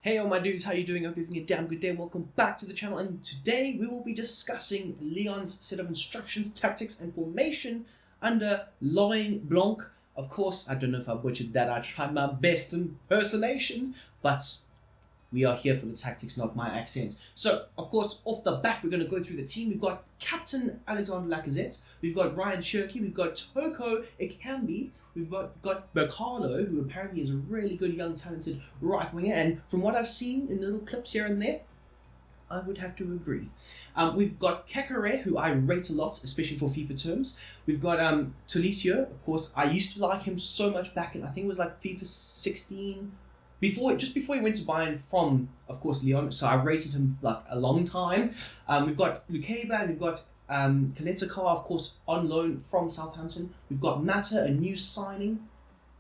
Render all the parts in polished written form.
Hey all my dudes, how you doing? Hope you're having a damn good day. Welcome back to the channel, and today we will be discussing Leon's set of instructions, tactics and formation under Laurent Blanc. Of course, I don't know if I butchered that. I tried my best impersonation, but we are here for the tactics, not my accents. So, of course, off the bat, we're going to go through the team. We've got Captain Alexander Lacazette. We've got Ryan Cherky. We've got Toko Ekambi. We've got Bercarlo, who apparently is a really good, young, talented right winger. And from what I've seen in little clips here and there, I would have to agree. We've got Kekere, who I rate a lot, especially for FIFA terms. We've got Tolicio, of course. I used to like him so much back in, I think it was like FIFA 16, just before he went to Bayern from, of course, Lyon. So I rated him like a long time. We've got Lukeba, and we've got Kaletsikar, of course, on loan from Southampton. We've got Mata, a new signing.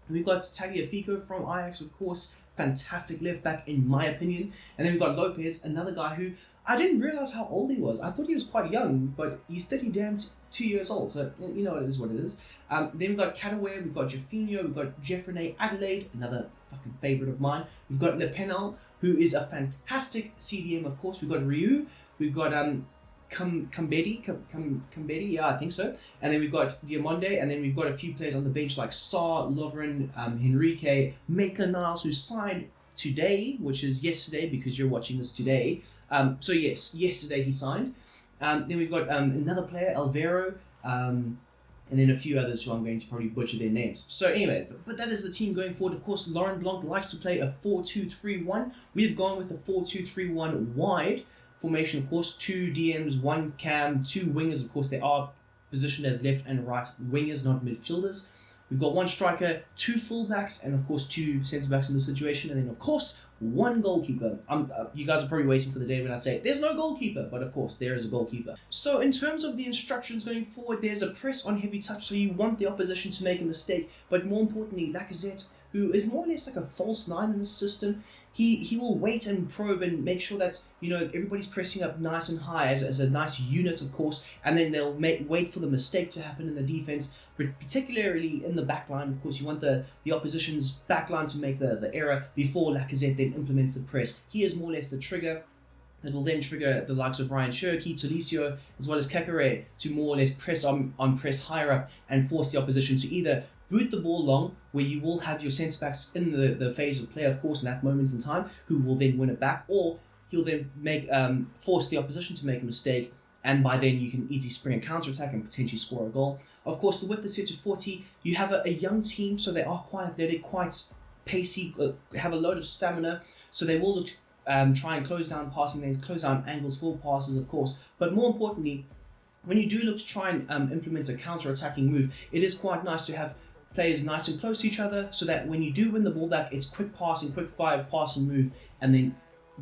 And we've got Tagliafico from Ajax, of course. Fantastic left back, in my opinion. And then we've got Lopez, another guy who I didn't realize how old he was. I thought he was quite young, but he's 2 years old. So, you know, it is what it is. Then we've got Cadaway, we've got Jeffinho, we've got Jeffrey Adelaide, another fucking favourite of mine. We've got Le Penal, who is a fantastic CDM, of course. We've got Ryu, we've got Kambedi, yeah, I think so. And then we've got Diamonde, and then we've got a few players on the bench like Saar, Lovren, Henrique, Maitland-Niles, who signed today, which is yesterday because you're watching this today. So yes, yesterday he signed. Then we've got another player, Alvaro, and then a few others who I'm going to probably butcher their names. So anyway, but that is the team going forward. Of course, Laurent Blanc likes to play a 4-2-3-1. We've gone with a 4-2-3-1 wide formation, of course. 2 DMs, 1 cam, 2 wingers. Of course, they are positioned as left and right wingers, not midfielders. We've got 1 striker, 2 fullbacks, and of course 2 centre-backs in this situation, and then of course 1 goalkeeper. You guys are probably waiting for the day when I say there's no goalkeeper, but of course there is a goalkeeper. So in terms of the instructions going forward, there's a press on heavy touch, so you want the opposition to make a mistake, but more importantly, Lacazette, who is more or less like a false 9 in the system, he will wait and probe and make sure that, you know, everybody's pressing up nice and high as a nice unit, of course, and then they'll wait for the mistake to happen in the defense, but particularly in the backline. Of course, you want the opposition's backline to make the error before Lacazette then implements the press. He is more or less the trigger that will then trigger the likes of Ryan Cherky, Tolicio, as well as Kekere to more or less press on press higher up and force the opposition to either boot the ball long, where you will have your centre-backs in the phase of play, of course, in that moment in time, who will then win it back, or he'll then force the opposition to make a mistake, and by then you can easily spring a counter-attack and potentially score a goal. Of course, the width is set to 40. You have a young team, so they are quite athletic, quite pacey, have a load of stamina, so they will look to try and close down passing lanes, close down angles, full passes, of course. But more importantly, when you do look to try and implement a counter-attacking move, it is quite nice to have players nice and close to each other, so that when you do win the ball back, it's quick passing, quick fire, pass and move, and then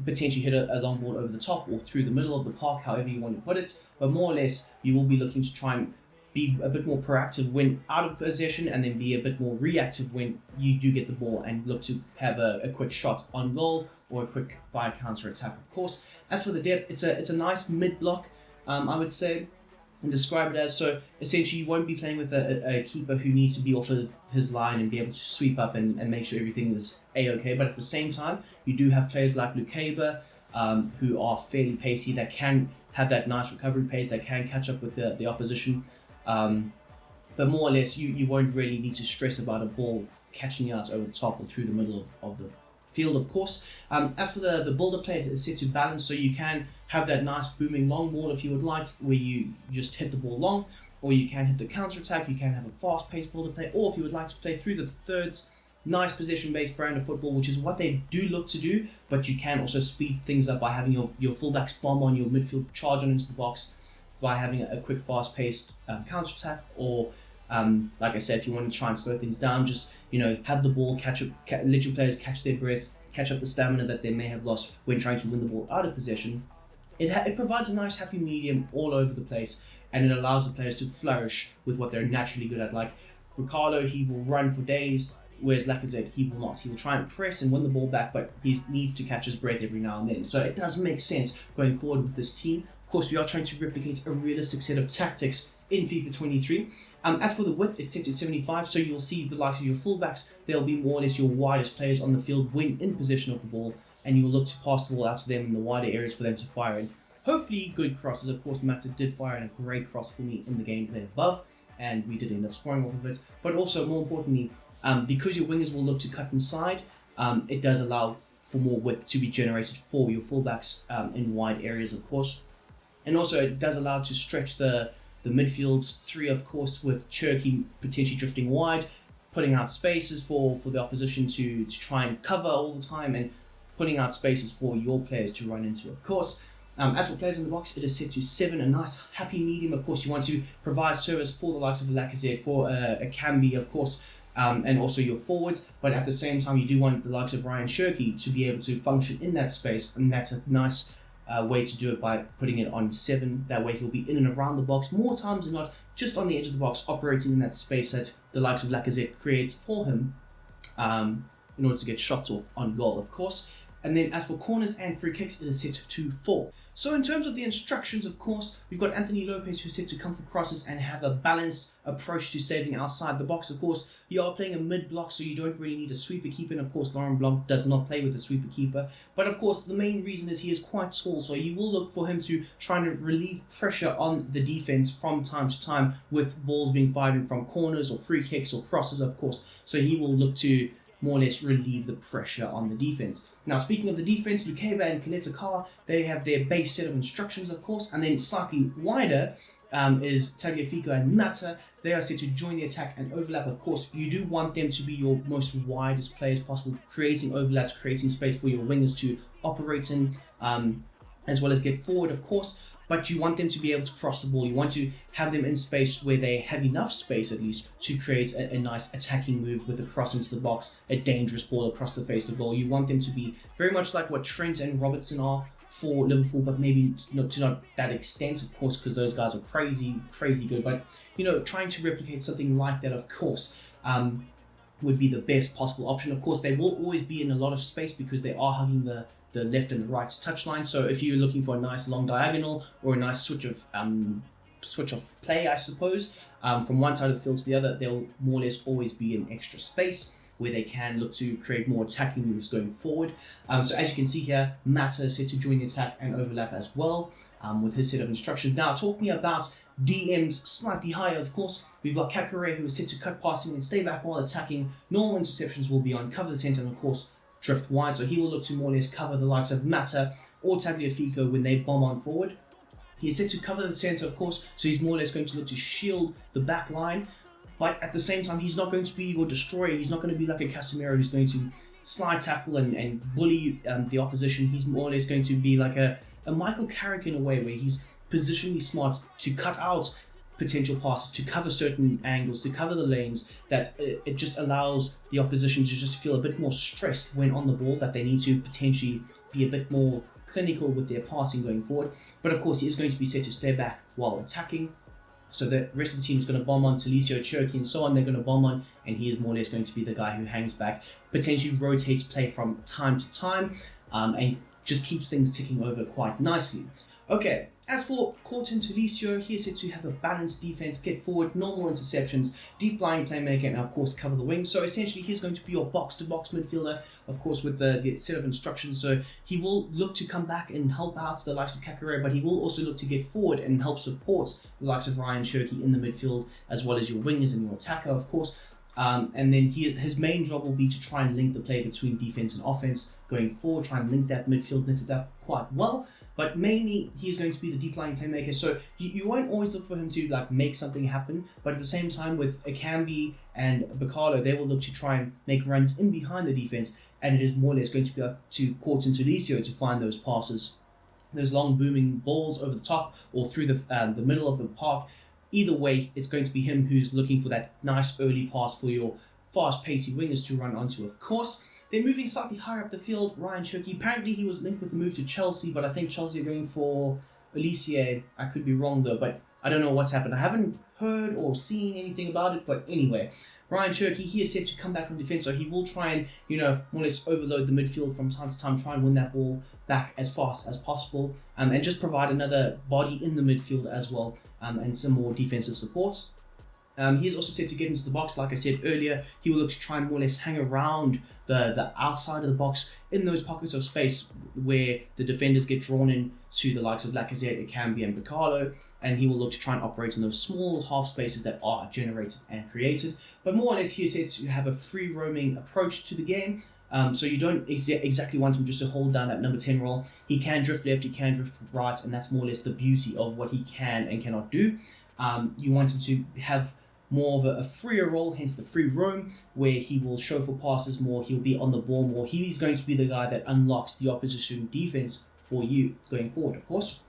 potentially hit a long ball over the top or through the middle of the park, however you want to put it. But more or less, you will be looking to try and be a bit more proactive when out of possession, and then be a bit more reactive when you do get the ball and look to have a quick shot on goal or a quick fire counter attack, of course. As for the depth, it's a nice mid block, I would say, and describe it as. So essentially, you won't be playing with a keeper who needs to be off of his line and be able to sweep up and make sure everything is a-okay. But at the same time, you do have players like Lukeba, who are fairly pacey, that can have that nice recovery pace, that can catch up with the opposition. But more or less, you won't really need to stress about a ball catching out over the top or through the middle of the field, of course. As for the builder play, it's set to balance, so you can have that nice booming long ball if you would like, where you just hit the ball long, or you can hit the counter attack. You can have a fast paced builder play, or if you would like to play through the thirds, nice possession based brand of football, which is what they do look to do. But you can also speed things up by having your fullbacks bomb on your midfield, charge on into the box, by having a quick fast paced counter attack, or like I said, if you want to try and slow things down, just, you know, have the ball let your players catch their breath, catch up the stamina that they may have lost when trying to win the ball out of possession. It provides a nice happy medium all over the place, and it allows the players to flourish with what they're naturally good at. Like Ricardo, he will run for days, whereas Lacazette, he will not. He will try and press and win the ball back, but he needs to catch his breath every now and then. So it does make sense going forward with this team. Of course, we are trying to replicate a realistic set of tactics in FIFA 23. As for the width, it's set to 75, so you'll see the likes of your fullbacks. They'll be more or less your widest players on the field when in possession of the ball. and you'll look to pass the ball out to them in the wider areas for them to fire in. Hopefully good crosses. Of course, Mata did fire in a great cross for me in the gameplay above, and we did end up scoring off of it. But also, more importantly, because your wingers will look to cut inside, it does allow for more width to be generated for your fullbacks in wide areas, of course. And also, it does allow to stretch the midfield three, of course, with Cherky potentially drifting wide, putting out spaces for the opposition to try and cover all the time, and putting out spaces for your players to run into, of course. As for players in the box, it is set to 7, a nice happy medium. Of course, you want to provide service for the likes of Lacazette, for a Cambi, of course, and also your forwards. But at the same time, you do want the likes of Ryan Cherky to be able to function in that space, and that's a nice way to do it by putting it on 7. That way, he'll be in and around the box more times than not, just on the edge of the box, operating in that space that the likes of Lacazette creates for him in order to get shots off on goal, of course. And then as for corners and free kicks, it is set to 4. So in terms of the instructions, of course, we've got Anthony Lopez who's set to come for crosses and have a balanced approach to saving outside the box. Of course, you are playing a mid-block, so you don't really need a sweeper keeper. And of course, Laurent Blanc does not play with a sweeper keeper. But of course, the main reason is he is quite tall, so you will look for him to try and relieve pressure on the defense from time to time with balls being fired in from corners or free kicks or crosses, of course. So he will look to more or less relieve the pressure on the defense. Now, speaking of the defense, Lukeba and Kaleta Carr, they have their base set of instructions, of course, and then slightly wider is Tagliafico and Mata. They are set to join the attack and overlap. Of course, you do want them to be your most widest players possible, creating overlaps, creating space for your wingers to operate in, as well as get forward, of course. But you want them to be able to cross the ball. You want to have them in space where they have enough space, at least, to create a nice attacking move with a cross into the box, a dangerous ball across the face of goal. You want them to be very much like what Trent and Robertson are for Liverpool, but maybe not to not that extent, of course, because those guys are crazy good. But, trying to replicate something like that, of course, would be the best possible option. Of course, they will always be in a lot of space because they are hugging the left and the right touchline. So if you're looking for a nice long diagonal or a nice switch of play, I suppose, from one side of the field to the other, they'll more or less always be in extra space where they can look to create more attacking moves going forward. So as you can see here, Mata is set to join the attack and overlap as well with his set of instructions. Now, talking about DMs slightly higher, of course, we've got Kakare, who is set to cut passing and stay back while attacking. Normal interceptions will be on cover the centre and, of course, drift wide, so he will look to more or less cover the likes of Mata or Tagliafico when they bomb on forward. He is set to cover the centre, of course, so he's more or less going to look to shield the back line, but at the same time, he's not going to be your destroyer. He's not going to be like a Casemiro who's going to slide tackle and bully the opposition. He's more or less going to be like a Michael Carrick in a way, where he's positionally smart to cut out potential passes, to cover certain angles, to cover the lanes, that it just allows the opposition to just feel a bit more stressed when on the ball, that they need to potentially be a bit more clinical with their passing going forward. But of course, he is going to be set to stay back while attacking. So the rest of the team is going to bomb on Talisio, Cherky and so on. They're going to bomb on, and he is more or less going to be the guy who hangs back, potentially rotates play from time to time, and just keeps things ticking over quite nicely. Okay, as for Courtin Talisio, he is set to have a balanced defense, get forward, normal interceptions, deep lying playmaker, and of course cover the wing. So essentially, he's going to be your box-to-box midfielder, of course, with the set of instructions. So he will look to come back and help out the likes of Kakare, but he will also look to get forward and help support the likes of Ryan Cherky in the midfield, as well as your wingers and your attacker, of course. And then his main job will be to try and link the play between defense and offense going forward, try and link that midfield, knit it up quite well. But mainly, he's going to be the deep lying playmaker. So you won't always look for him to make something happen. But at the same time, with Akambi and Bacalo, they will look to try and make runs in behind the defense. And it is more or less going to be up to Courtin Talisio to find those passes, those long booming balls over the top or through the middle of the park. Either way, it's going to be him who's looking for that nice early pass for your fast, pacey wingers to run onto, of course. They're moving slightly higher up the field. Ryan Cherky, apparently he was linked with the move to Chelsea, but I think Chelsea are going for Olivier. I could be wrong though, but I don't know what's happened. I haven't heard or seen anything about it, but anyway. Ryan Cherky, he is set to come back on defense, so he will try and, more or less overload the midfield from time to time, try and win that ball back as fast as possible, and just provide another body in the midfield as well, and some more defensive support. He is also set to get into the box, like I said earlier. He will look to try and more or less hang around the outside of the box in those pockets of space where the defenders get drawn in to the likes of Lacazette, Akambi and Bacalo, and he will look to try and operate in those small half spaces that are generated and created. But more or less, he says you have a free roaming approach to the game. So you don't exactly want him just to hold down that number 10 role. He can drift left, he can drift right, and that's more or less the beauty of what he can and cannot do. You want him to have more of a freer role, hence the free roam, where he will show for passes more, he'll be on the ball more. He's going to be the guy that unlocks the opposition defense for you going forward, of course.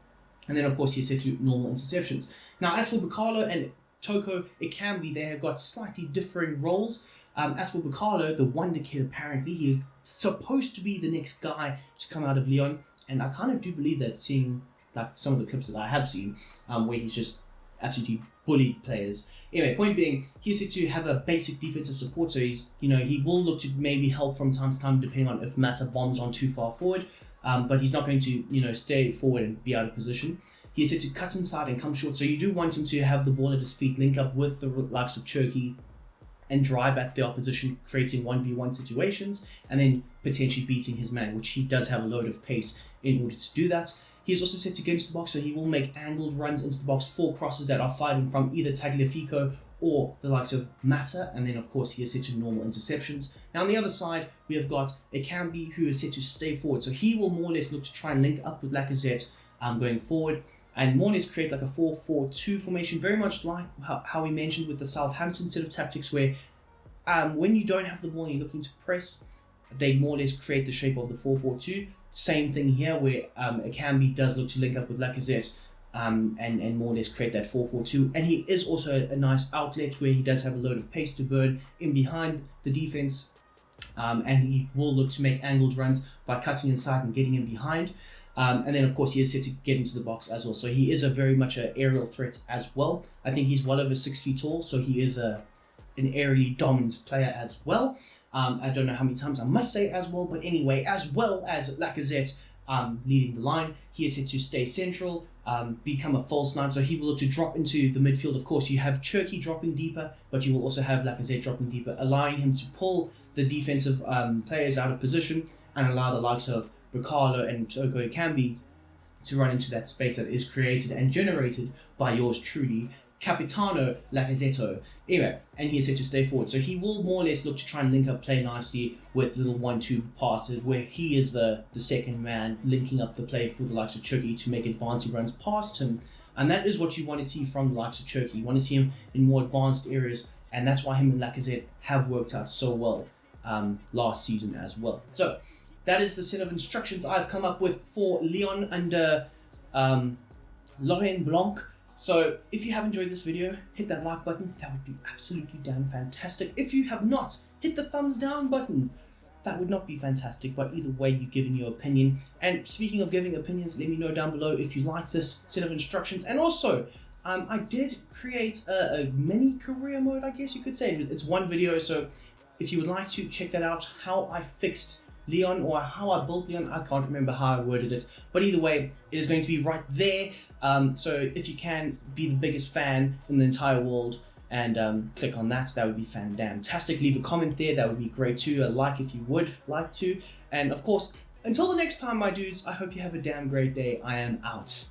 And then, of course, he's set to normal interceptions. Now, as for Bacalo and Toko, it can be they have got slightly differing roles. As for Bacalo, the wonder kid, apparently, he is supposed to be the next guy to come out of Lyon. And I kind of do believe that, seeing like some of the clips that I have seen, where he's just absolutely bullied players. Anyway, point being, he's set to have a basic defensive support, so he's, he will look to maybe help from time to time, depending on if Mata bombs on too far forward. But he's not going to, stay forward and be out of position. He is set to cut inside and come short, so you do want him to have the ball at his feet, link up with the likes of Turkey, and drive at the opposition, creating 1v1 situations, and then potentially beating his man, which he does have a load of pace in order to do that. He's also set to get into the box, so he will make angled runs into the box for crosses that are fired from either Tagliafico or the likes of Mata, and then of course he is set to normal interceptions. Now on the other side, we have got Akambi, who is set to stay forward, so he will more or less look to try and link up with Lacazette going forward, and more or less create like a 4-4-2 formation, very much like how we mentioned with the Southampton set of tactics, where when you don't have the ball and you're looking to press, they more or less create the shape of the 4-4-2. Same thing here, where Akambi does look to link up with Lacazette and more or less create that 4-4-2. And he is also a nice outlet where he does have a load of pace to burn in behind the defense. And he will look to make angled runs by cutting inside and getting in behind. And then, of course, he is set to get into the box as well. So he is very much an aerial threat as well. I think he's well over 6 feet tall, so he is an aerially dominant player as well. I don't know how many times I must say as well, but anyway, as well as Lacazette leading the line, he is set to stay central, become a false nine, so he will look to drop into the midfield. Of course, you have Turkey dropping deeper, but you will also have Lacazette dropping deeper, allowing him to pull the defensive players out of position and allow the likes of Bacalo and Toko Akambi to run into that space that is created and generated by yours truly, Capitano Lacazette. Anyway, and he is set to stay forward. So he will more or less look to try and link up play nicely with little 1-2 passes, where he is the second man linking up the play for the likes of Turkey to make advancing runs past him. And that is what you want to see from the likes of Turkey. You want to see him in more advanced areas, and that's why him and Lacazette have worked out so well last season as well. So that is the set of instructions I've come up with for Lyon under Laurent Blanc. So if you have enjoyed this video, hit that like button. That would be absolutely damn fantastic. If you have not, hit the thumbs down button. That would not be fantastic, but either way, you're giving your opinion. And speaking of giving opinions, let me know down below if you like this set of instructions. And also, I did create a mini career mode, I guess you could say. It's one video, so if you would like to check that out, how I fixed Lyon or how I built Lyon, I can't remember how I worded it, but either way, it is going to be right there. So if you can be the biggest fan in the entire world and click on that, that would be fantastic. Leave a comment there, that would be great too. A like if you would like to. And of course, until the next time, my dudes, I hope you have a damn great day. I am out.